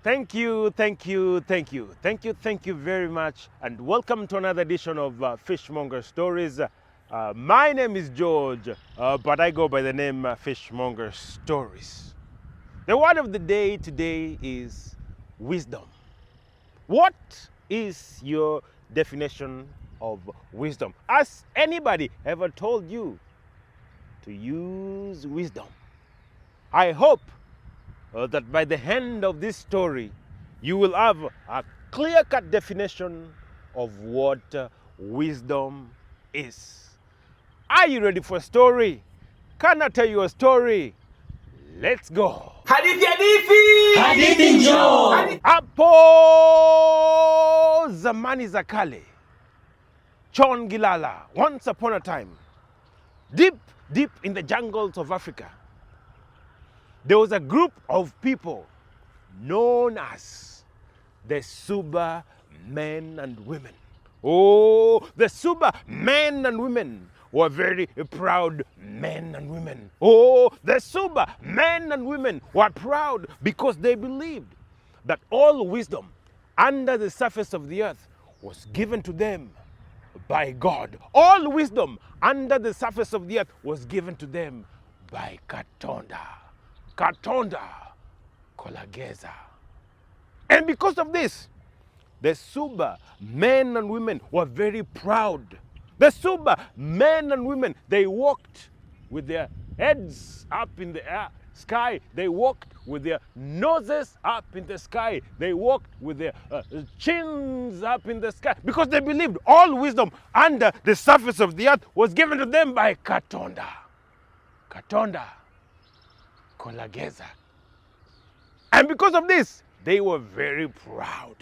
Thank you very much, and welcome to another edition of Fishmonger Stories. My name is George, but I go by the name Fishmonger Stories. The word of the day today is wisdom. What is your definition of wisdom? Has anybody ever told you to use wisdom? I hope that by the end of this story, you will have a clear-cut definition of what wisdom is. Are you ready for a story? Can I tell you a story? Let's go. Hadithi njoo. Hapo zamani za kale, Chon Gilala, once upon a time, deep in the jungles of Africa, there was a group of people known as the Suba men and women. Oh, the Suba men and women were very proud men and women. Oh, the Suba men and women were proud because they believed that all wisdom under the surface of the earth was given to them by God. All wisdom under the surface of the earth was given to them by Katonda. Katonda Kolageza. And because of this, the Suba men and women were very proud. The Suba men and women, they walked with their heads up in the sky. They walked with their noses up in the sky. They walked with their chins up in the sky because they believed all wisdom under the surface of the earth was given to them by Katonda. Katonda Kolageza. And because of this, they were very proud.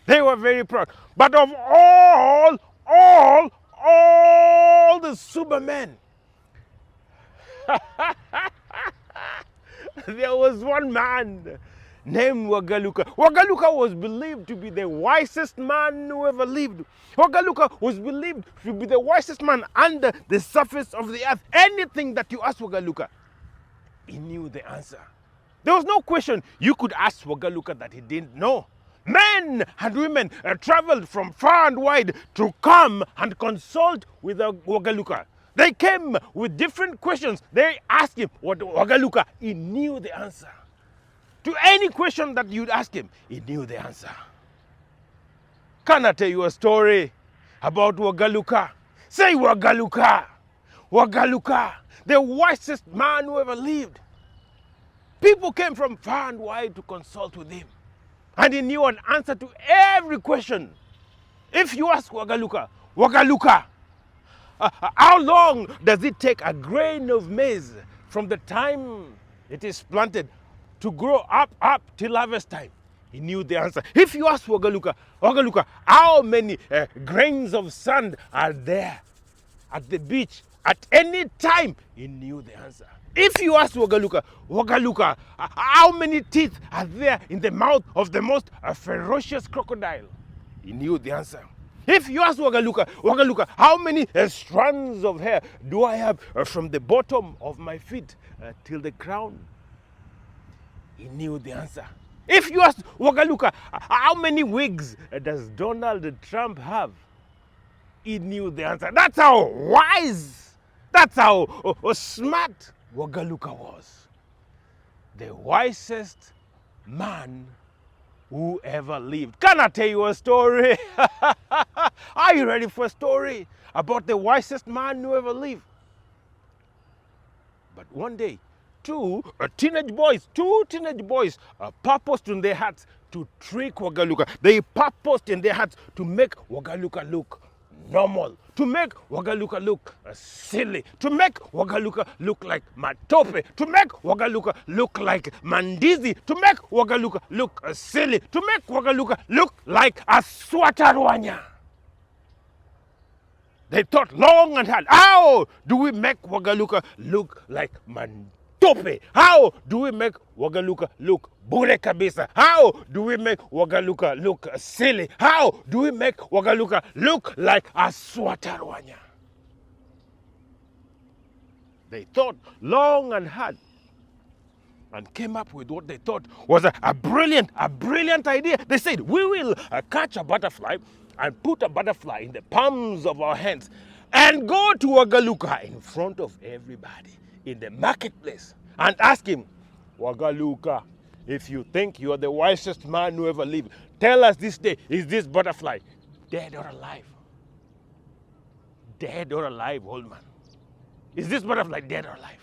They were very proud. But of all the Suba men, there was one man named Wagaluka. Wagaluka was believed to be the wisest man who ever lived. Wagaluka was believed to be the wisest man under the surface of the earth. Anything that you ask Wagaluka, he knew the answer. There was no question you could ask Wagaluka that he didn't know. Men and women traveled from far and wide to come and consult with Wagaluka. They came with different questions. They asked him what Wagaluka, he knew the answer. To any question that you'd ask him, he knew the answer. Can I tell you a story about Wagaluka? Say Wagaluka. Wagaluka, the wisest man who ever lived. People came from far and wide to consult with him. And he knew an answer to every question. If you ask Wagaluka, Wagaluka, how long does it take a grain of maize from the time it is planted to grow up till harvest time? He knew the answer. If you ask Wagaluka, Wagaluka, how many grains of sand are there at the beach at any time? He knew the answer. If you ask Wagaluka, Wagaluka, how many teeth are there in the mouth of the most ferocious crocodile? He knew the answer. If you ask Wagaluka, Wagaluka, how many strands of hair do I have from the bottom of my feet till the crown? He knew the answer. If you ask Wagaluka, how many wigs does Donald Trump have? He knew the answer. That's how wise, that's how smart Wagaluka was. The wisest man who ever lived. Can I tell you a story? Are you ready for a story about the wisest man who ever lived? But one day, two teenage boys purposed in their hearts to trick Wagaluka. They purposed in their hearts to make Wagaluka look normal, to make Wagaluka look silly, to make Wagaluka look like Matope, to make Wagaluka look like Mandizi, to make Wagaluka look silly, to make Wagaluka look like a Swatarwanya. They thought long and hard, how do we make Wagaluka look like Mantope? How do we make Wagaluka look bure kabisa? How do we make Wagaluka look silly? How do we make Wagaluka look like a Swatarwanya? They thought long and hard. and came up with what they thought was a brilliant idea. They said, we will catch a butterfly and put a butterfly in the palms of our hands and go to Wagaluka in front of everybody in the marketplace and ask him, Wagaluka, if you think you are the wisest man who ever lived, tell us this day, is this butterfly dead or alive? Dead or alive, old man? Is this butterfly dead or alive?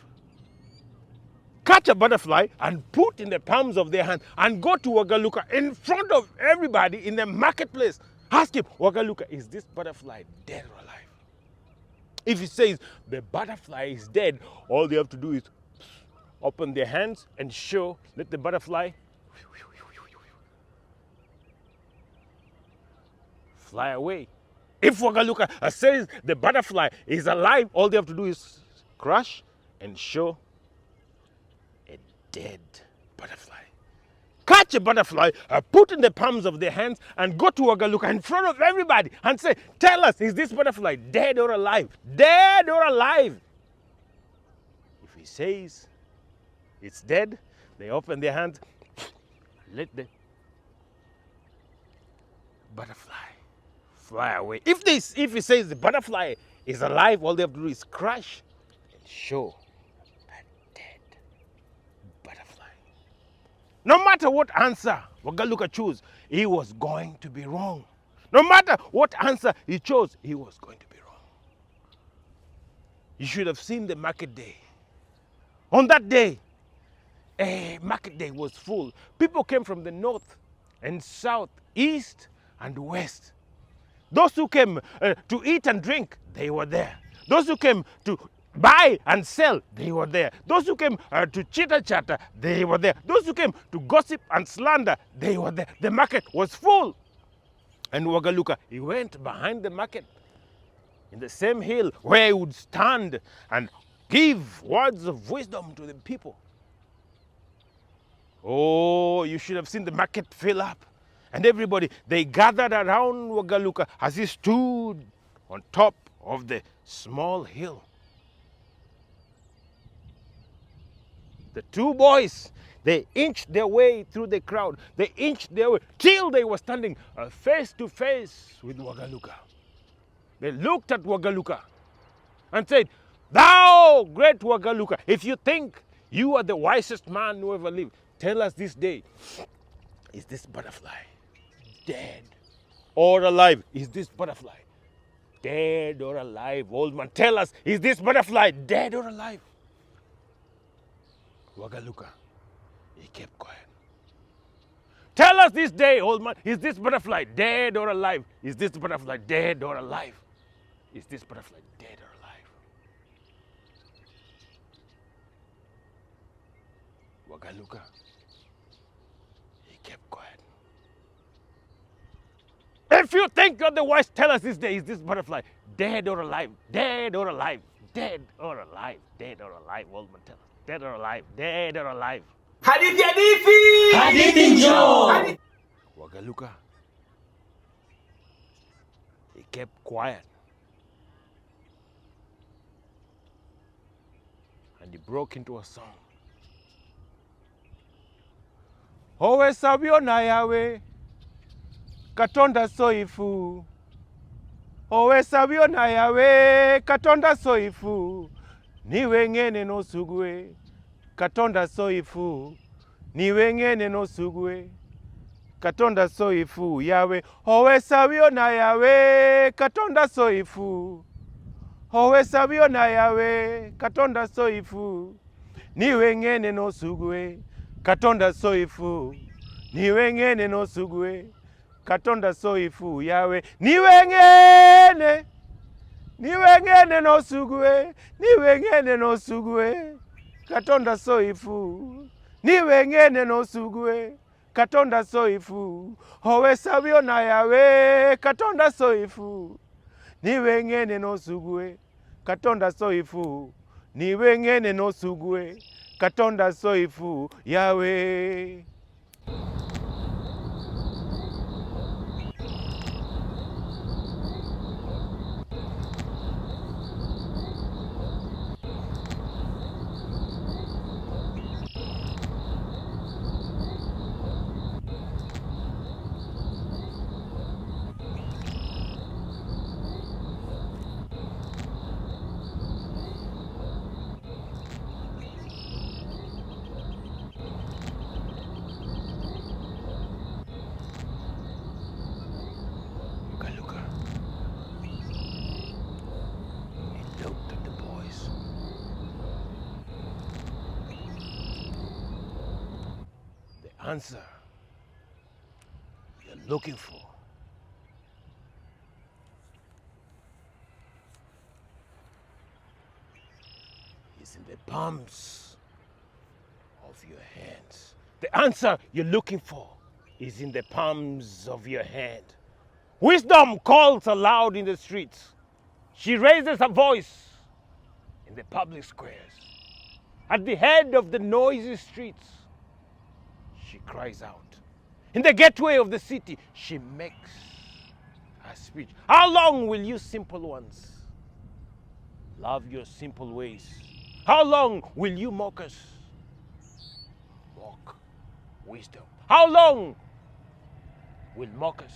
Catch a butterfly and put in the palms of their hand and go to Wagaluka in front of everybody in the marketplace. Ask him, Wagaluka, is this butterfly dead or alive? If he says the butterfly is dead, all they have to do is open their hands and show, let the butterfly fly away. If Wagaluka says the butterfly is alive, all they have to do is crush and show a dead butterfly. Catch a butterfly, put in the palms of their hands, and go to Wagaluka in front of everybody and say, tell us, is this butterfly dead or alive? Dead or alive? If he says it's dead, they open their hands, let the butterfly fly away. If he says the butterfly is alive, all they have to do is crush and show a dead butterfly. No matter what answer Wagaluka chose, he was going to be wrong. No matter what answer he chose, he was going to be wrong. You should have seen the market day. On that day, market day was full. People came from the north and south, east and west. Those who came to eat and drink, they were there. Those who came to buy and sell, they were there. Those who came to chitter-chatter, they were there. Those who came to gossip and slander, they were there. The market was full. And Wagaluka, he went behind the market in the same hill where he would stand and give words of wisdom to the people. Oh, you should have seen the market fill up. And everybody, they gathered around Wagaluka as he stood on top of the small hill. The two boys, they inched their way through the crowd. They inched their way till they were standing face to face with Wagaluka. They looked at Wagaluka and said, thou great Wagaluka, if you think you are the wisest man who ever lived, tell us this day, is this butterfly dead or alive? Is this butterfly dead or alive? Old man, tell us, is this butterfly dead or alive? Wagaluka, he kept quiet. Tell us this day, old man, is this butterfly dead or alive? Is this butterfly dead or alive? Is this butterfly dead or alive? Wagaluka, he kept quiet. If you think you're the wise, tell us this day, is this butterfly dead or alive? Dead or alive? Dead or alive? Dead or alive? Old man, tell us. Dead or alive? Dead or alive? Hadithi njoo. Wagaluka, he kept quiet. And he broke into a song. Owe sabio na yawe, katonda soifu. Owe sabio na yawe, katonda soifu. Niwe ngene no sugwe, katonda soifu. Niwe ngene no sugwe, katonda soifu. Yawe, owe sabio na yawe, katonda soifu. Owe sabio na yawe, katonda soifu. Niwe ngene no sugwe, katonda soifu. Niwe ngene no sugwe, katonda soifu. Yawe, niwe ngene. Niwe ngene no sugwe, niwe ngene no sugwe, katonda soifu. Niwe ngene no sugwe, katonda soifu. Owe sabio na yawe, katonda soifu. Niwe ngene no sugwe, katonda soifu. Niwe ngene no sugwe, katonda soifu. Yawe. answer you're looking for is in the palms of your hands. The answer you're looking for is in the palms of your hand. Wisdom calls aloud in the streets. She raises her voice in the public squares. At the head of the noisy streets, she cries out. In the gateway of the city, she makes her speech. How long will you simple ones love your simple ways? How long will you mockers mock wisdom? How long will mockers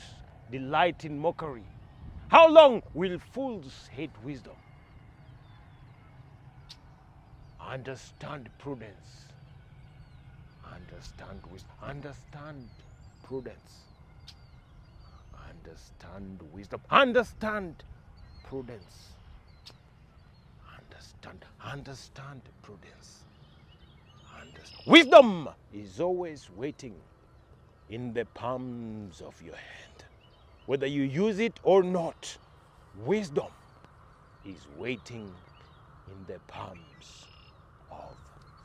delight in mockery? How long will fools hate wisdom? Understand prudence. Understand wisdom. Understand prudence. Understand wisdom. Understand prudence. Understand prudence. Wisdom is always waiting in the palms of your hand. Whether you use it or not, wisdom is waiting in the palms of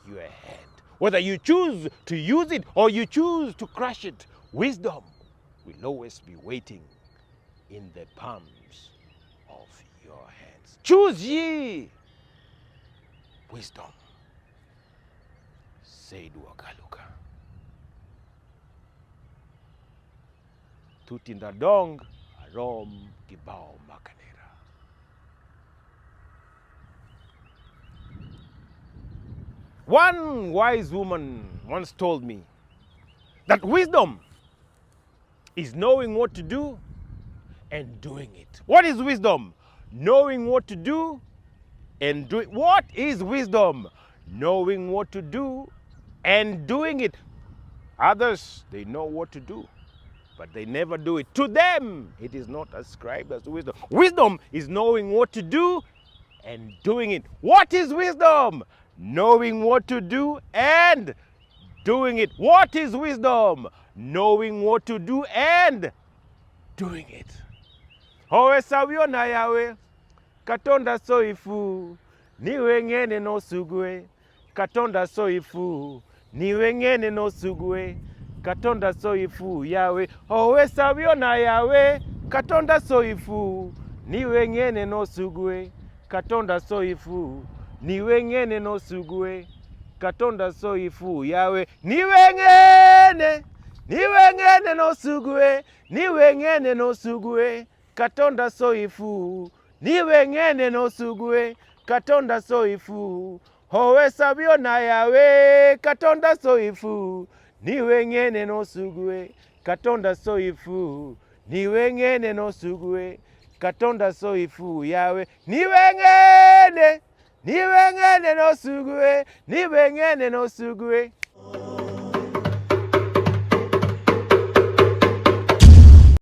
your hand. Whether you choose to use it or you choose to crush it, wisdom will always be waiting in the palms of your hands. Choose ye wisdom, said Wagaluka. Tutindadong arom kibao makanera. One wise woman once told me that wisdom is knowing what to do and doing it. What is wisdom? Knowing what to do and do it. What is wisdom? Knowing what to do and doing it. Others, they know what to do, but they never do it. To them, it is not ascribed as wisdom. Wisdom is knowing what to do and doing it. What is wisdom? Knowing what to do and doing it. What is wisdom? Knowing what to do and doing it. Owe sabio na yawe, katonda soifu, niwe ngene no sugwe, katonda soifu, niwe ngene no sugwe, katonda soifu yawe. Owe sabio na yawe, katonda soifu, niwe ngene no sugwe, katonda soifu, niwe ngene no sugwe, katonda soifu yawe. Niwe ngene no sugwe, niwe ngene no sugwe, katonda soifu, niwe ngene no sugwe, katonda soifu. Owe sabio na yawe, katonda soifu, niwe ngene no sugwe, katonda soifu, niwe ngene no sugwe, katonda soifu yawe. Niwe ngene no sugwe, niwe ngene no sugwe,